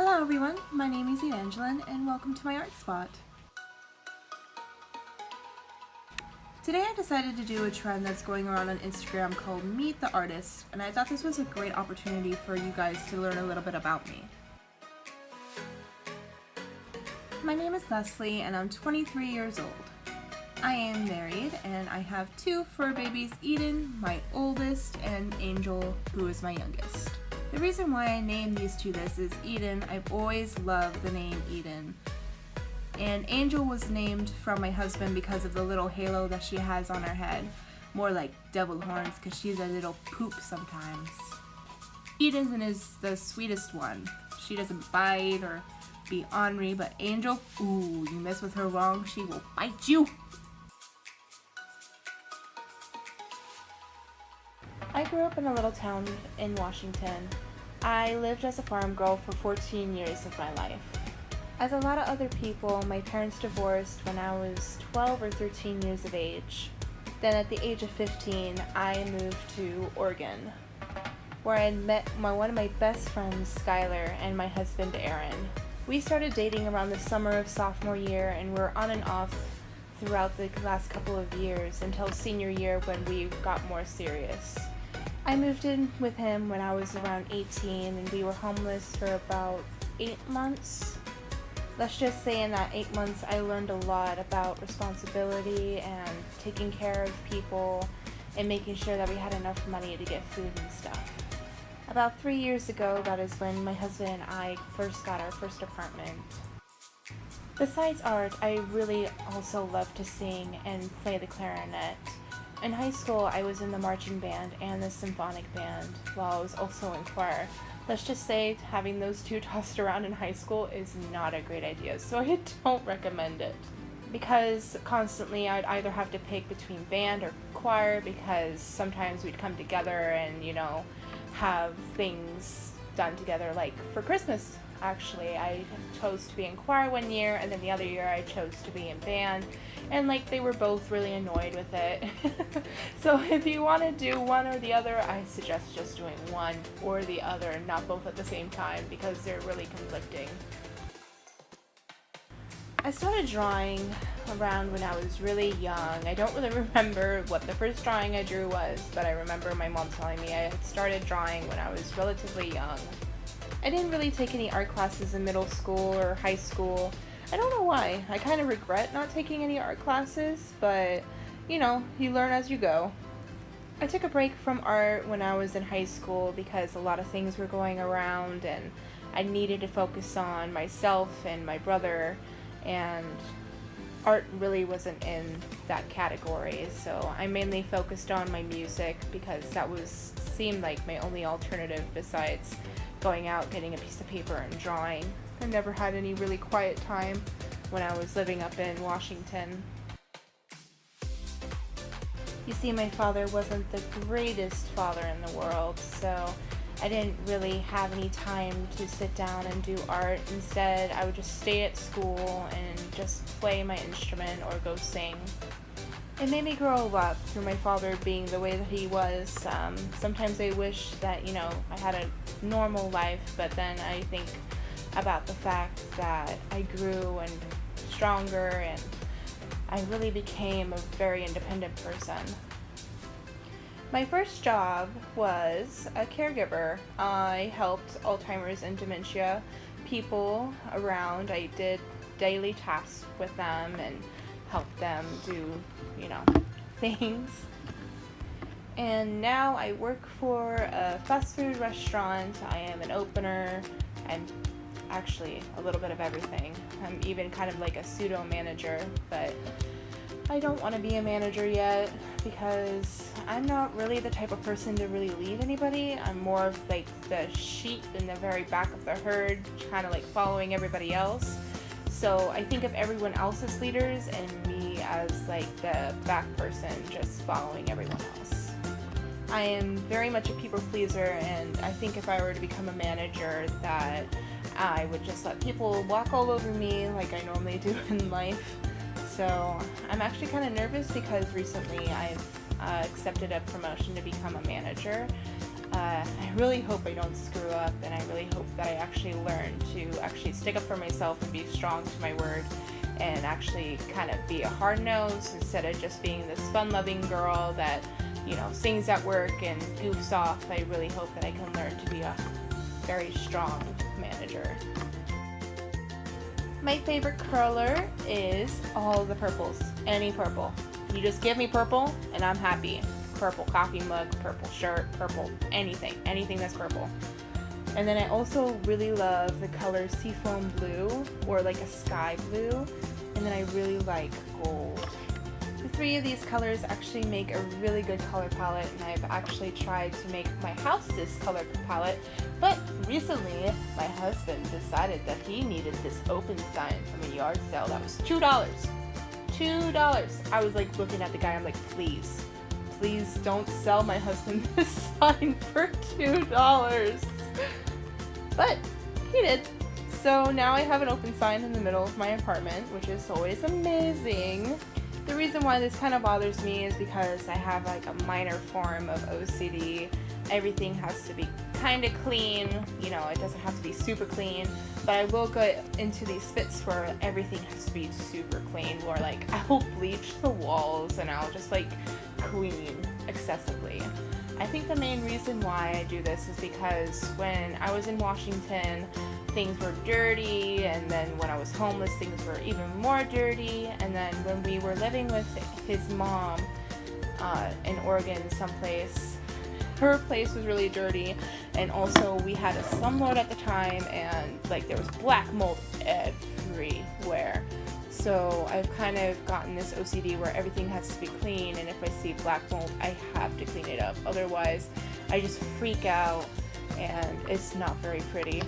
Hello everyone, my name is Evangeline and welcome to my art spot. Today I decided to do a trend that's going around on Instagram called Meet the Artist, and I thought this was a great opportunity for you guys to learn a little bit about me. My name is Leslie and I'm 23 years old. I am married and I have two fur babies, Eden, my oldest, and Angel, who is my youngest. The reason why I named these two this is Eden. I've always loved the name Eden. And Angel was named from my husband because of the little halo that she has on her head. More like devil horns because she's a little poop sometimes. Eden is the sweetest one. She doesn't bite or be ornery, but Angel, ooh, you mess with her wrong, she will bite you. I grew up in a little town in Washington. I lived as a farm girl for 14 years of my life. As a lot of other people, my parents divorced when I was 12 or 13 years of age. Then at the age of 15, I moved to Oregon, where I met one of my best friends, Skylar, and my husband, Aaron. We started dating around the summer of sophomore year and were on and off throughout the last couple of years until senior year when we got more serious. I moved in with him when I was around 18 and we were homeless for about 8 months. Let's just say in that 8 months I learned a lot about responsibility and taking care of people and making sure that we had enough money to get food and stuff. About 3 years ago, that is when my husband and I first got our first apartment. Besides art, I really also love to sing and play the clarinet. In high school, I was in the marching band and the symphonic band, while I was also in choir. Let's just say having those two tossed around in high school is not a great idea, so I don't recommend it. Because constantly I'd either have to pick between band or choir, because sometimes we'd come together and, have things done together, like for Christmas. Actually, I chose to be in choir one year, and then the other year I chose to be in band, and they were both really annoyed with it. So if you want to do one or the other, I suggest just doing one or the other, not both at the same time, because they're really conflicting. I started drawing around when I was really young. I don't really remember what the first drawing I drew was, but I remember my mom telling me I had started drawing when I was relatively young. I didn't really take any art classes in middle school or high school. I don't know why. I kind of regret not taking any art classes, but you learn as you go. I took a break from art when I was in high school because a lot of things were going around and I needed to focus on myself and my brother, and art really wasn't in that category, so I mainly focused on my music because that seemed like my only alternative besides going out, getting a piece of paper and drawing. I never had any really quiet time when I was living up in Washington. You see, my father wasn't the greatest father in the world, so I didn't really have any time to sit down and do art. Instead, I would just stay at school and just play my instrument or go sing. It made me grow up through my father being the way that he was. Sometimes I wish that, I had a normal life, but then I think about the fact that I grew and stronger and I really became a very independent person. My first job was a caregiver. I helped Alzheimer's and dementia people around. I did daily tasks with them and helped them do, things. And now I work for a fast food restaurant. I am an opener and actually a little bit of everything. I'm even kind of like a pseudo manager, but I don't want to be a manager yet because I'm not really the type of person to really lead anybody. I'm more of the sheep in the very back of the herd, kind of following everybody else. So I think of everyone else as leaders and me as the back person just following everyone else. I am very much a people pleaser, and I think if I were to become a manager that I would just let people walk all over me like I normally do in life. So I'm actually kind of nervous because recently I've accepted a promotion to become a manager. I really hope I don't screw up, and I really hope that I actually learn to actually stick up for myself and be strong to my word, and actually kind of be a hard nose instead of just being this fun-loving girl that, you know, sings at work and goofs off. I really hope that I can learn to be a very strong manager. My favorite curler is all the purples. Any purple. You just give me purple and I'm happy. Purple coffee mug, purple shirt, purple anything. Anything that's purple. And then I also really love the color seafoam blue or like a sky blue. And then I really like gold. The three of these colors actually make a really good color palette, and I've actually tried to make my house this color palette, but recently my husband decided that he needed this open sign from a yard sale that was $2. $2. I was like looking at the guy, I'm like, please don't sell my husband this sign for $2. But he did. So now I have an open sign in the middle of my apartment, which is always amazing. The reason why this kind of bothers me is because I have like a minor form of OCD. Everything has to be kind of clean, you know, it doesn't have to be super clean, but I will go into these fits where everything has to be super clean, or like I'll bleach the walls and I'll just like clean excessively. I think the main reason why I do this is because when I was in Washington, things were dirty, and then when I was homeless, things were even more dirty, and then when we were living with his mom in Oregon someplace, her place was really dirty, and also we had a slumlord at the time, and like there was black mold everywhere. So I've kind of gotten this OCD where everything has to be clean, and if I see black mold, I have to clean it up. Otherwise, I just freak out, and it's not very pretty.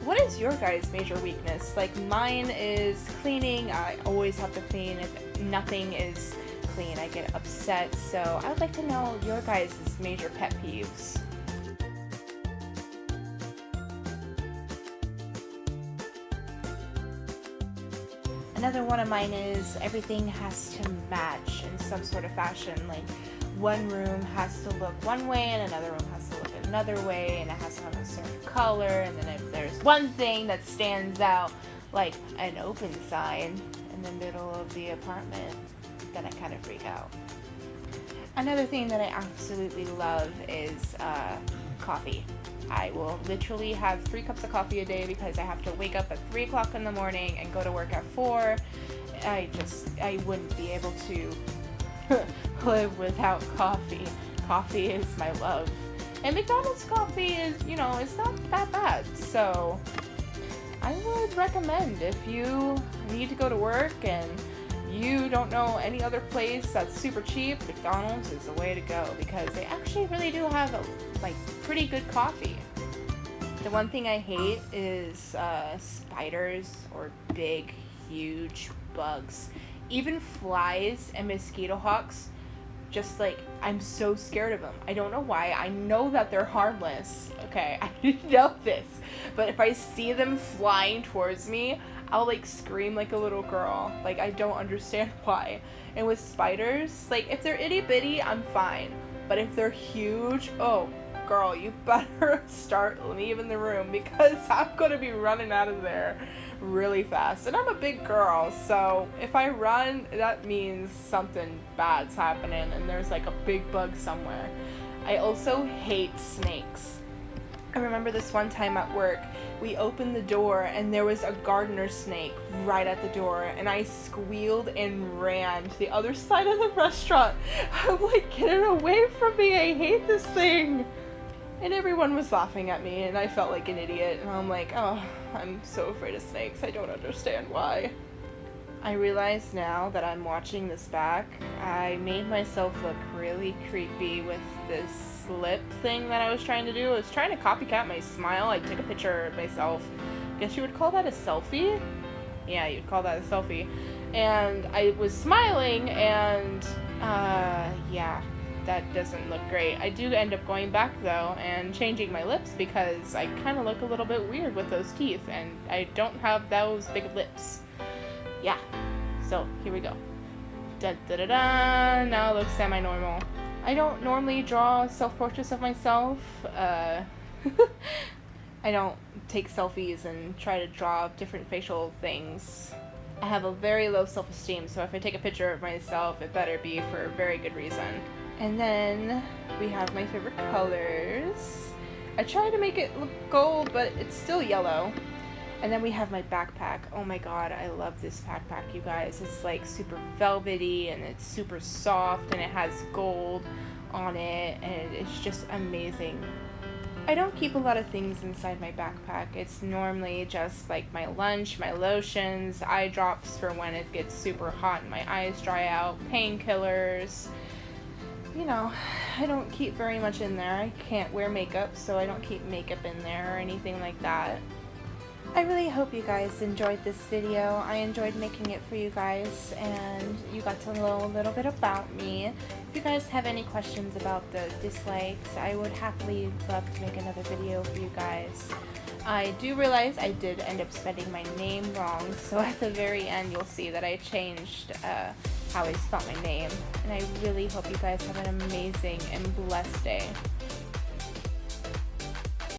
What is your guys' major weakness? Like mine is cleaning. I always have to clean. If nothing is clean, I get upset. So I would like to know your guys' major pet peeves. Another one of mine is everything has to match in some sort of fashion. Like one room has to look one way and another room has to look another way, and it has to have a certain color, and then if there's one thing that stands out, like an open sign in the middle of the apartment, then I kind of freak out. Another thing that I absolutely love is coffee. I will literally have 3 cups of coffee a day because I have to wake up at 3 o'clock in the morning and go to work at 4. I wouldn't be able to live without coffee. Coffee is my love. And McDonald's coffee is, you know, it's not that bad. So I would recommend, if you need to go to work and you don't know any other place that's super cheap, McDonald's is the way to go because they actually really do have pretty good coffee. The one thing I hate is spiders or big, huge bugs. Even flies and mosquito hawks, just like, I'm so scared of them. I don't know why. I know that they're harmless. Okay, I didn't know this. But if I see them flying towards me, I'll like scream like a little girl. Like, I don't understand why. And with spiders, like if they're itty bitty, I'm fine. But if they're huge, oh girl, you better start leaving the room because I'm gonna be running out of there really fast. And I'm a big girl, so if I run, that means something bad's happening and there's like a big bug somewhere. I also hate snakes. I remember this one time at work, we opened the door and there was a gardener snake right at the door, and I squealed and ran to the other side of the restaurant. I'm like, get it away from me, I hate this thing. And everyone was laughing at me, and I felt like an idiot. And I'm like, oh, I'm so afraid of snakes. I don't understand why. I realize now that I'm watching this back, I made myself look really creepy with this lip thing that I was trying to do. I was trying to copycat my smile. I took a picture of myself. Guess you would call that a selfie? Yeah, you'd call that a selfie. And I was smiling, and yeah. That doesn't look great. I do end up going back though and changing my lips because I kind of look a little bit weird with those teeth, and I don't have those big lips. Yeah, so here we go. Da da da da. Now it looks semi-normal. I don't normally draw self-portraits of myself. I don't take selfies and try to draw different facial things. I have a very low self-esteem, so if I take a picture of myself, it better be for a very good reason. And then we have my favorite colors. I try to make it look gold, but it's still yellow. And then we have my backpack. Oh my god, I love this backpack, you guys. It's like super velvety and it's super soft and it has gold on it and it's just amazing. I don't keep a lot of things inside my backpack. It's normally just like my lunch, my lotions, eye drops for when it gets super hot and my eyes dry out, painkillers. You know, I don't keep very much in there. I can't wear makeup, so I don't keep makeup in there or anything like that. I really hope you guys enjoyed this video. I enjoyed making it for you guys and you got to know a little bit about me. If you guys have any questions about the dislikes, I would happily love to make another video for you guys. I do realize I did end up spelling my name wrong, so at the very end you'll see that I changed how I spelled my name. And I really hope you guys have an amazing and blessed day.